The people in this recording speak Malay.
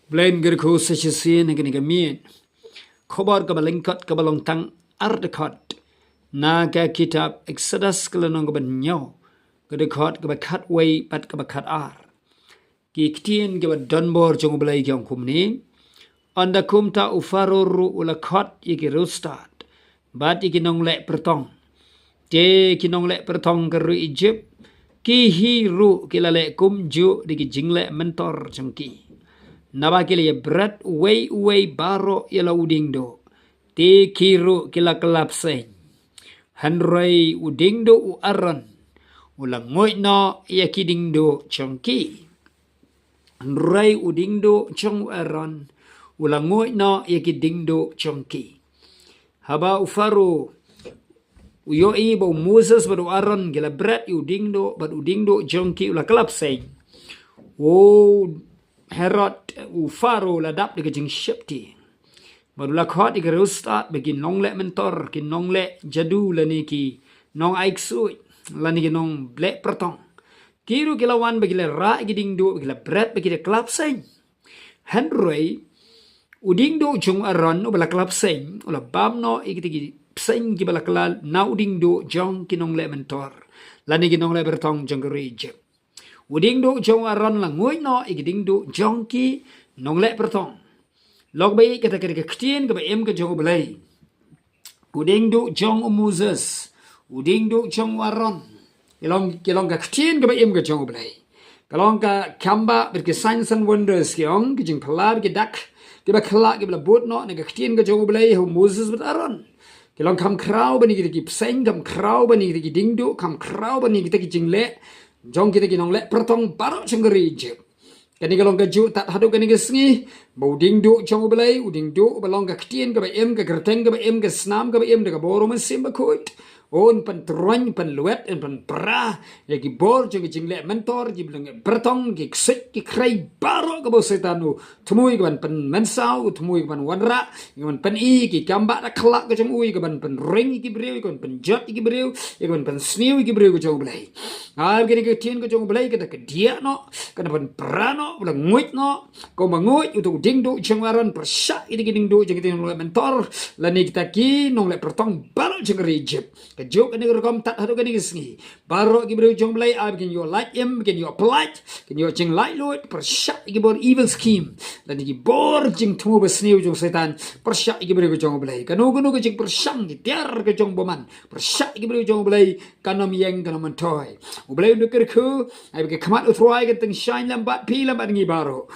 Blain gerku sesusin hingga mien. Khobar kabalingkat kabalong tang ardekot. Naga kitab Exodus kelenong kabanyaw. Kedekot kabakat way pat kabakat ar. Kiktien kabad donbor jong belai kyong kumni. Anda kumta ufaruru ulakot iki rustad. Bat iki nong lek pertong. Je kinong lek pertong keru Egypt. Ki hiru kila lek kumju diki jinglek mentor jengki. Naba kila ya berat way baro yala udingdo. Ti kiru kila kelap sen. Hanrei udingdo u aran. Ulang ngoy no ya kidingdo chongki. Hanrei udingdo chong aran. Ulang ngoy no ya kidingdo chongki. Haba ufaro. Uyo ibo Moses badu aran gila berat udingdo badu udingdo chongki ulang kelap sen. Herod ufaro ladap de jing shipti. Baru lakot di kerustat bagi nong lek mentor ki nong lek jadu lani ki nong aiksui lani ki nong lek pertong. Kiru kilawan bagi le ra giding do bagi le berat bagi le klap seng. Henry uding do jong aron ubala klap seng ula bam no ikiti seng ki bala klal na uding do jong ki nong lek mentor lani ki nong lek pertong jong gereja. Uding do jong aron la ngoy no igiding do jong ki nong lek pertong. Log bayi kata kata ketien ke em ke jong belai. Uding do jong Moses. Uding do jong aron. Kilong ka ketien ke em ke jong belai. Kalong ka kamba berke signs and wonders kiong ke jing pelar ke dak ke ba kelak ke bela bot no ne ka ketien ke jong belai hu Moses bet aron. Kilong kam krau bani ki pseng kam krau bani ki ding do kam krau bani ki jing le. Jong kita kinong lek pertong baru cengeri je. Kani kalong kaju tak haduk kani kesengi. Bau ding do jong belai. Uding do balong ke ketien ke em ke gerteng ke em ke senam ke em ke boro mesim bakut. On pen terang pen luet en pen perah. Ya ki bor jong jing lek mentor. Ki bilang pertong ki ksik ki krai baru ke bau setanu. Temui ke pen mensau. Temui ke pen wadra. Ke pen i ki kambak dak kelak ke jong ui. Ke pen ring ki beriu. Ke pen jot ki beriu. Ke pen sniu ki beriu ke jong belai. Begini ke tien ke jong belai kita ke dia no. Kada pen perah no. Bilang nguit no. Kau menguit untuk ding do jong aran persyak ini ki ding do jeng kita nong lek mentor. Lani kita ki nong lek pertong baru jeng Egypt. Kejuk kini rekom tak haduk kini kesengi. Baru ki beriu jong belai. Bikin yo light em. Bikin yo polite. Bikin yo jeng light load. Persyak iki bor evil scheme. Lani ki bor jeng temu besniu jong setan. Persyak iki beriu ke jong belai. Kanu ke jeng persyang ki tiar ke jong boman. Persyak iki beriu jong belai. Kanom yang kanom mentoy. Ubelai untuk kerku. Ai ke kamat uthwai ke teng shine lambat pi lambat ngi baro.